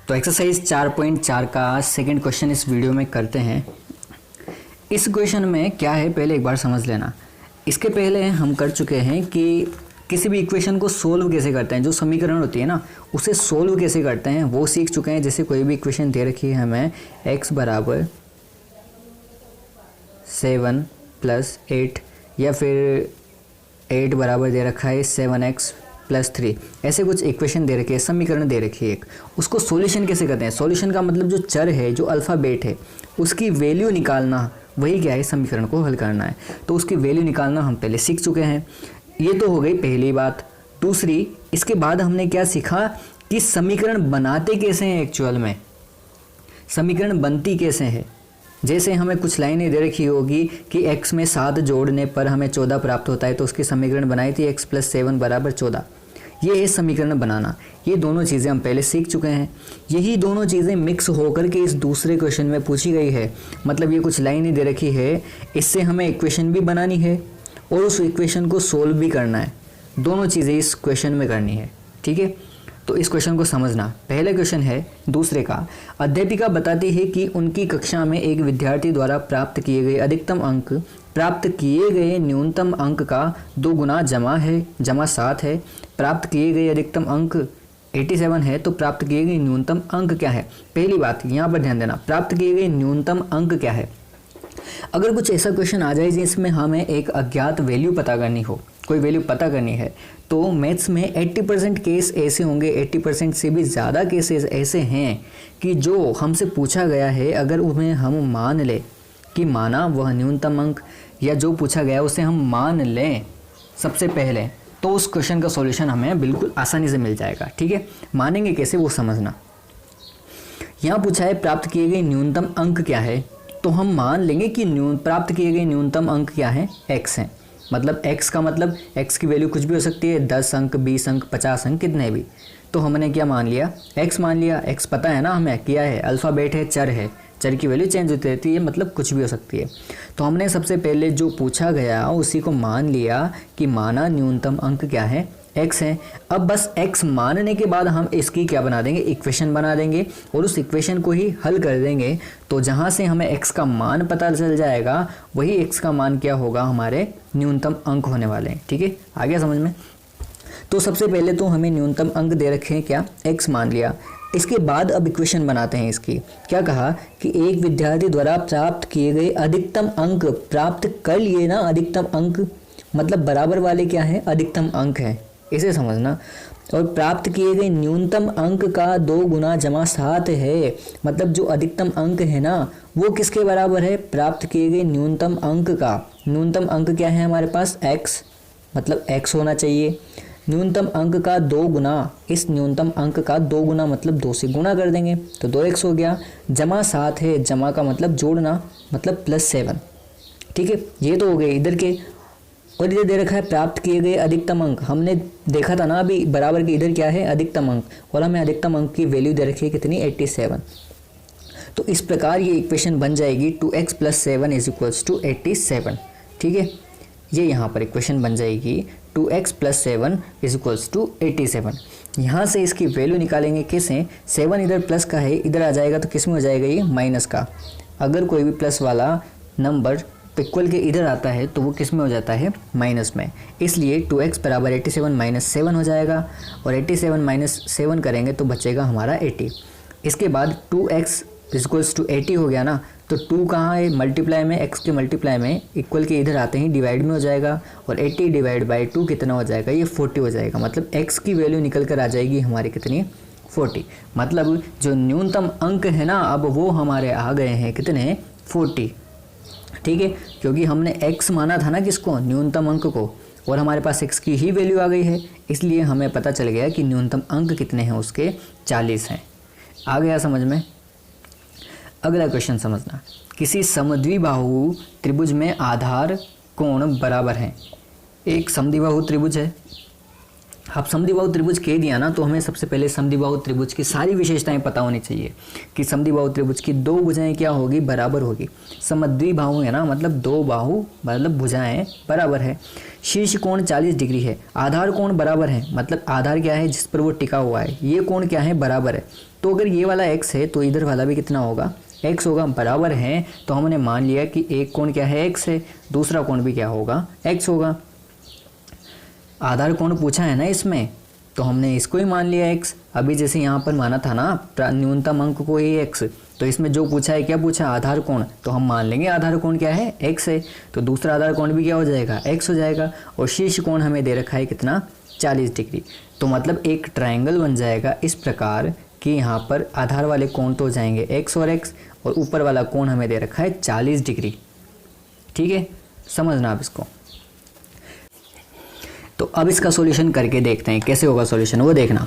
तो एक्सरसाइज 4.4 का second question इस वीडियो में करते हैं। इस क्वेश्चन में क्या है पहले एक बार समझ लेना। इसके पहले हम कर चुके हैं कि किसी भी इक्वेशन को सोल्व कैसे करते हैं, जो समीकरण होती है ना उसे सोल्व कैसे करते हैं वो सीख चुके हैं। जैसे कोई भी इक्वेशन दे रखी है हमें x बराबर 7 + 8 या फिर 8 बराबर दे रखा है 7x + 3, ऐसे कुछ इक्वेशन दे रखी है, समीकरण दे रखी है एक, उसको सॉल्यूशन कैसे करते हैं। सॉल्यूशन का मतलब जो चर है, जो अल्फ़ाबेट है उसकी वैल्यू निकालना, वही क्या है समीकरण को हल करना है। तो उसकी वैल्यू निकालना हम पहले सीख चुके हैं। ये तो हो गई पहली बात। दूसरी, इसके बाद हमने क्या सीखा कि समीकरण बनाते कैसे हैं, एक्चुअल में समीकरण बनती कैसे है। जैसे हमें कुछ लाइनें दे रखी होगी कि x में 7 जोड़ने पर हमें 14 प्राप्त होता है, तो उसकी समीकरण बनाई थी x + 7 = 14। ये है समीकरण बनाना। ये दोनों चीज़ें हम पहले सीख चुके हैं। यही दोनों चीज़ें मिक्स होकर के इस दूसरे क्वेश्चन में पूछी गई है। मतलब ये कुछ लाइनें दे रखी है, इससे हमें इक्वेशन भी बनानी है और उस इक्वेशन को सोल्व भी करना है। दोनों चीज़ें इस क्वेश्चन में करनी है, ठीक है। तो इस क्वेश्चन को समझना। पहला क्वेश्चन है दूसरे का। अध्यापिका बताती है कि उनकी कक्षा में एक विद्यार्थी द्वारा प्राप्त किए गए अधिकतम अंक प्राप्त किए गए न्यूनतम अंक का 2 गुना जमा 7 है। प्राप्त किए गए अधिकतम अंक 87 है, तो प्राप्त किए गए न्यूनतम अंक क्या है। पहली बात यहाँ पर ध्यान देना, प्राप्त किए गए न्यूनतम अंक क्या है। अगर कुछ ऐसा क्वेश्चन आ जाए जिसमें हमें एक अज्ञात वैल्यू पता करनी हो, कोई वैल्यू पता करनी है, तो मैथ्स में 80% केस ऐसे होंगे, 80% से भी ज़्यादा केसेस ऐसे हैं कि जो हमसे पूछा गया है अगर उन्हें हम मान लें कि माना वह न्यूनतम अंक, या जो पूछा गया उसे हम मान लें सबसे पहले, तो उस क्वेश्चन का सॉल्यूशन हमें बिल्कुल आसानी से मिल जाएगा, ठीक है। मानेंगे कैसे वो समझना। यहाँ पूछा है प्राप्त किए गए न्यूनतम अंक क्या है, तो हम मान लेंगे कि प्राप्त किए गए न्यूनतम अंक क्या है, x है। मतलब x का मतलब x की वैल्यू कुछ भी हो सकती है, 10 अंक, 20 अंक, 50 अंक, कितने भी। तो हमने क्या मान लिया, x मान लिया। x पता है ना हमें, किया है, अल्फ़ाबेट है, चर है, चर की वैल्यू चेंज होती रहती है, मतलब कुछ भी हो सकती है। तो हमने सबसे पहले जो पूछा गया उसी को मान लिया कि माना न्यूनतम अंक क्या है, x है। अब बस x मानने के बाद हम इसकी क्या बना देंगे, इक्वेशन बना देंगे और उस इक्वेशन को ही हल कर देंगे। तो जहाँ से हमें x का मान पता चल जाएगा वही x का मान क्या होगा, हमारे न्यूनतम अंक होने वाले हैं, ठीक है। आ गया समझ में। तो सबसे पहले तो हमें न्यूनतम अंक दे रखे हैं, क्या, x मान लिया। इसके बाद अब इक्वेशन बनाते हैं इसकी। क्या कहा कि एक विद्यार्थी द्वारा प्राप्त किए गए अधिकतम अंक, प्राप्त कर लिए ना अधिकतम अंक, मतलब बराबर वाले क्या है, अधिकतम अंक है, इसे समझना। और प्राप्त किए गए न्यूनतम अंक का 2 गुना जमा 7 है। मतलब जो अधिकतम अंक है ना वो किसके बराबर है, प्राप्त किए गए न्यूनतम अंक का। न्यूनतम अंक क्या है हमारे पास, x, मतलब x होना चाहिए। न्यूनतम अंक का 2 गुना, इस न्यूनतम अंक का 2 गुना मतलब 2 से गुना कर देंगे तो 2x हो गया। जमा 7 है, जमा का मतलब जोड़ना, मतलब +7, ठीक है। ये तो हो गए इधर के। और इधर दे रखा है प्राप्त किए गए अधिकतम अंक। हमने देखा था ना अभी बराबर के, इधर क्या है अधिकतम अंक, और हमें अधिकतम अंक की वैल्यू दे रखी है कितनी, 87। तो इस प्रकार ये इक्वेशन बन जाएगी 2x + 7 = 87, ठीक है। ये यहाँ पर इक्वेशन बन जाएगी 2x + 7 = 87। यहाँ से इसकी वैल्यू निकालेंगे कैसे, 7 इधर प्लस का है, इधर आ जाएगा तो किस में हो जाएगा, ये माइनस का। अगर कोई भी प्लस वाला नंबर इक्वल के इधर आता है तो वो किस में हो जाता है, माइनस में। इसलिए 2x = 87 - 7 हो जाएगा, और 87 - 7 करेंगे तो बचेगा हमारा 80। इसके बाद 2x = 80 हो गया ना, तो 2 कहाँ है, मल्टीप्लाई में, x के मल्टीप्लाई में, इक्वल के इधर आते ही डिवाइड में हो जाएगा, और 80 / 2 कितना हो जाएगा, ये 40 हो जाएगा। मतलब x की वैल्यू निकल कर आ जाएगी हमारी कितनी, 40। मतलब जो न्यूनतम अंक है ना अब वो हमारे आ गए हैं कितने, 40, ठीक है। क्योंकि हमने x माना था ना किसको, न्यूनतम अंक को, और हमारे पास x की ही वैल्यू आ गई है, इसलिए हमें पता चल गया कि न्यूनतम अंक कितने हैं, उसके 40 हैं। आ गया समझ में। अगला क्वेश्चन समझना। किसी समद्विबाहु त्रिभुज में आधार कोण बराबर हैं। एक समद्विबाहु त्रिभुज है। अब समद्विबाहु त्रिभुज कह दिया ना तो हमें सबसे पहले समद्विबाहु त्रिभुज की सारी विशेषताएं पता होनी चाहिए कि समद्विबाहु त्रिभुज की 2 भुजाएं क्या होगी, बराबर होगी। समद्विबाहु है ना, मतलब 2 बाहु मतलब भुजाएं बराबर है। शीर्ष कोण 40 डिग्री है। आधार कोण बराबर है, मतलब आधार क्या है जिस पर वो टिका हुआ है, ये कोण क्या है, बराबर है। तो अगर ये वाला x है तो इधर वाला भी कितना होगा, x होगा, बराबर है। तो हमने मान लिया कि एक कोण क्या है, x है, दूसरा कोण भी क्या होगा, x होगा। आधार कोण पूछा है ना इसमें, तो हमने इसको ही मान लिया x। अभी जैसे यहाँ पर माना था ना न्यूनतम अंक को ही x, तो इसमें जो पूछा है क्या पूछा, आधार कोण, तो हम मान लेंगे आधार कोण क्या है, x है, तो दूसरा आधार कोण भी क्या हो जाएगा, x हो जाएगा। और शीर्ष कोण हमें दे रखा है कितना, 40 डिग्री। तो मतलब एक ट्रायंगल बन जाएगा इस प्रकार कि यहाँ पर आधार वाले कोण तो हो जाएंगे x और x, और ऊपर वाला कोण हमें दे रखा है 40 डिग्री। ठीक है, समझना आप इसको। तो अब इसका सॉल्यूशन करके देखते हैं कैसे होगा सॉल्यूशन, वो देखना।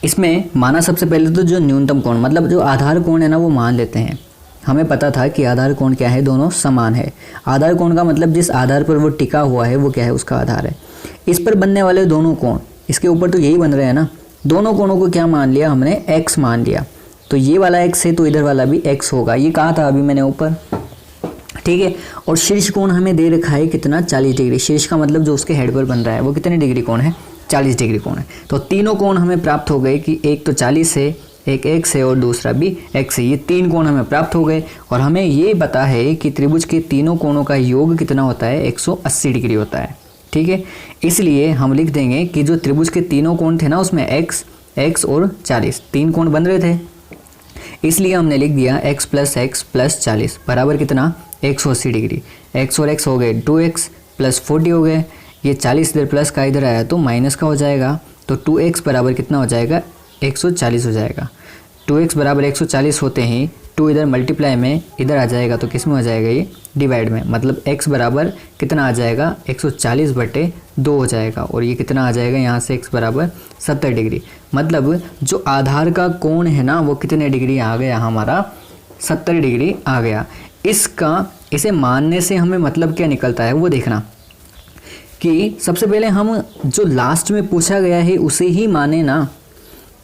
इसमें माना सबसे पहले तो जो न्यूनतम कोण मतलब जो आधार कोण है ना वो मान लेते हैं। हमें पता था कि आधार कोण क्या है, दोनों समान है। आधार कोण का मतलब जिस आधार पर वो टिका हुआ है वो क्या है, उसका आधार है। इस पर बनने वाले दोनों कोण, इसके ऊपर तो यही बन रहे हैं ना, दोनों कोणों को क्या मान लिया हमने, x मान लिया। तो ये वाला x है तो इधर वाला भी x होगा, ये कहा था अभी मैंने ऊपर। ठीक है, और शीर्ष कोण हमें दे रखा है कितना, 40 डिग्री। शीर्ष का मतलब जो उसके हेड पर बन रहा है वो कितने डिग्री कोण है, 40 डिग्री कोण है। तो तीनों कोण हमें प्राप्त हो गए कि एक तो 40 है, एक x है और दूसरा भी x है। ये तीन कोण हमें प्राप्त हो गए। और हमें ये पता है कि त्रिभुज के तीनों कोणों का योग कितना होता है, 180 डिग्री होता है। ठीक है, इसलिए हम लिख देंगे कि जो त्रिभुज के तीनों कोण थे ना उसमें x और 40 तीन कोण बन रहे थे, इसलिए हमने लिख दिया x + 40 बराबर कितना, 180 डिग्री। x और x हो गए 2x + 40 हो गए। ये 40 इधर प्लस का इधर आया तो माइनस का हो जाएगा, तो 2x बराबर कितना हो जाएगा, 140 हो जाएगा। 2x बराबर 140 होते ही 2 इधर मल्टीप्लाई में इधर आ जाएगा, तो किस में हो जाएगा, ये डिवाइड में। मतलब x बराबर कितना आ जाएगा, 140/2 हो जाएगा। और ये कितना आ जाएगा, यहाँ से x बराबर 70 डिग्री। मतलब जो आधार का कोण है ना वो कितने डिग्री आ गया हमारा, 70 डिग्री आ गया। इसे मानने से हमें मतलब क्या निकलता है वो देखना, कि सबसे पहले हम जो लास्ट में पूछा गया है उसे ही माने ना,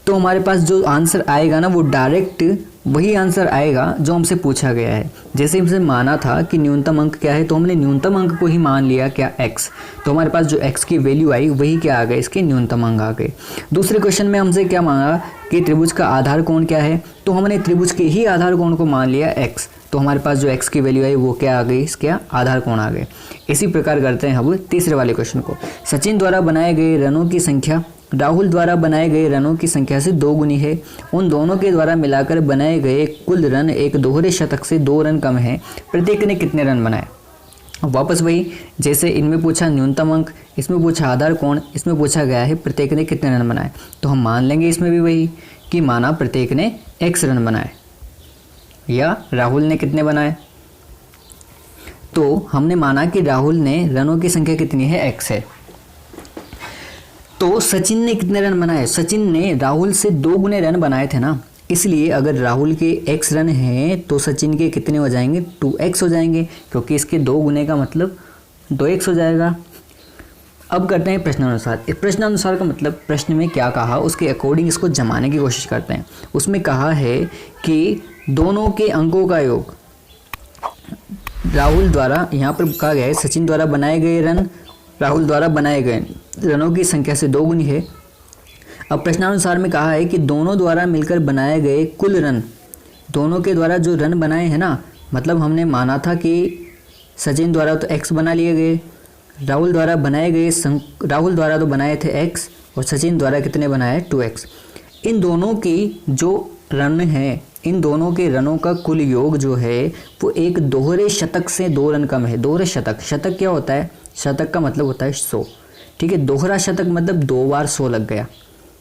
तो हमारे पास जो आंसर आएगा ना वो डायरेक्ट वही आंसर आएगा जो हमसे पूछा गया है। जैसे हमसे माना था कि न्यूनतम अंक क्या है, तो हमने न्यूनतम अंक को ही मान लिया क्या, x। तो हमारे पास जो x की वैल्यू आई वही क्या आ गए, इसके न्यूनतम अंक आ गए। दूसरे क्वेश्चन में हमसे क्या मांगा कि त्रिभुज का आधार कोण क्या है, तो हमने त्रिभुज के ही आधार कोण को मान लिया x। तो हमारे पास जो x की वैल्यू आई वो क्या आ गई, इसके आधार कोण आ गए। इसी प्रकार करते हैं अब तीसरे वाले क्वेश्चन को। सचिन द्वारा बनाए गए रनों की संख्या राहुल द्वारा बनाए गए रनों की संख्या से 2 गुनी है। उन दोनों के द्वारा मिलाकर बनाए गए कुल रन एक दोहरे शतक से 2 रन कम है। प्रत्येक ने कितने रन बनाए। वापस वही, जैसे इनमें पूछा न्यूनतम अंक, इसमें पूछा आधार कोण, इसमें पूछा गया है प्रत्येक ने कितने रन बनाए। तो हम मान लेंगे इसमें भी वही कि माना प्रत्येक ने x रन बनाए या राहुल ने कितने बनाए। तो हमने माना कि राहुल ने रनों की संख्या कितनी है, x है। तो सचिन ने कितने रन बनाए, सचिन ने राहुल से 2 गुने रन बनाए थे ना, इसलिए अगर राहुल के x रन हैं तो सचिन के कितने हो जाएंगे, 2x हो जाएंगे, क्योंकि इसके 2 गुने का मतलब 2x हो जाएगा। अब करते हैं प्रश्नानुसार। इस प्रश्नानुसार का मतलब प्रश्न में क्या कहा उसके अकॉर्डिंग इसको जमाने की कोशिश करते हैं। उसमें कहा है कि दोनों के अंकों का योग राहुल द्वारा, यहाँ पर कहा गया है सचिन द्वारा बनाए गए रन राहुल द्वारा बनाए गए रनों की संख्या से 2 गुनी है। अब प्रश्नानुसार में कहा है कि दोनों द्वारा मिलकर बनाए गए कुल रन, दोनों के द्वारा जो रन बनाए हैं ना, मतलब हमने माना था कि सचिन द्वारा तो x बना लिए गए, राहुल द्वारा बनाए गए राहुल द्वारा तो बनाए थे x और सचिन द्वारा कितने बनाए, 2x। इन दोनों की जो रन है, इन दोनों के रनों का कुल योग जो है वो एक दोहरे शतक से 2 रन कम है। दोहरे शतक, शतक क्या होता है, शतक का मतलब होता है 100। ठीक है, दोहरा शतक मतलब 2 बार 100 लग गया,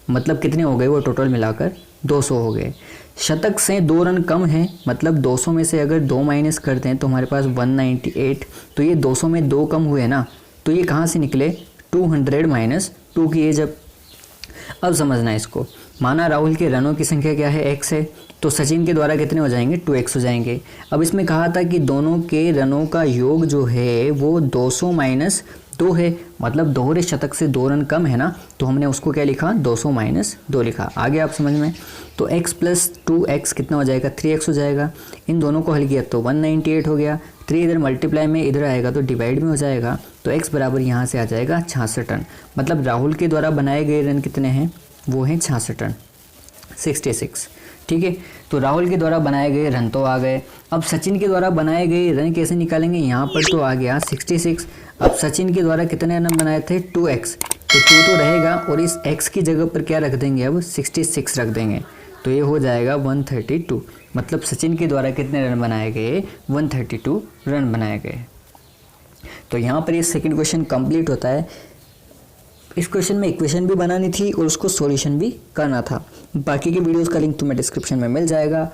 मतलब कितने हो गए वो टोटल मिलाकर 200 हो गए। शतक से 2 रन कम है, मतलब 200 में से अगर 2 माइनस करते हैं तो हमारे पास 198। तो ये 200 में 2 कम हुए ना, तो ये कहाँ से निकले, 200 - 2 किए जब। अब समझना इसको, माना राहुल के रनों की संख्या क्या है, x है, तो सचिन के द्वारा कितने हो जाएंगे, 2x हो जाएंगे। अब इसमें कहा था कि दोनों के रनों का योग जो है वो 200 - 2 है, मतलब दोहरे शतक से 2 रन कम है ना, तो हमने उसको क्या लिखा, 200 - 2 लिखा। आगे आप समझ में, तो x + 2x कितना हो जाएगा, 3x हो जाएगा। इन दोनों को हल किया तो 198 हो गया। 3 इधर मल्टीप्लाई में इधर आएगा तो डिवाइड में हो जाएगा, तो x बराबर यहाँ से आ जाएगा 66 रन। मतलब राहुल के द्वारा बनाए गए रन कितने हैं, वो हैं 66 रन। 66। ठीक है, तो राहुल के द्वारा बनाए गए रन तो आ गए। अब सचिन के द्वारा बनाए गए रन कैसे निकालेंगे, यहाँ पर तो आ गया 66। अब सचिन के द्वारा कितने रन बनाए थे, 2x, तो 2 तो रहेगा और इस x की जगह पर क्या रख देंगे, अब 66 रख देंगे, तो ये हो जाएगा 132। मतलब सचिन के द्वारा कितने रन बनाए गए, 132 रन बनाए गए। तो यहाँ पर ये सेकंड क्वेश्चन कंप्लीट होता है। इस क्वेश्चन में इक्वेशन भी बनानी थी और उसको सॉल्यूशन भी करना था। बाकी के वीडियोस का लिंक तुम्हें डिस्क्रिप्शन में मिल जाएगा।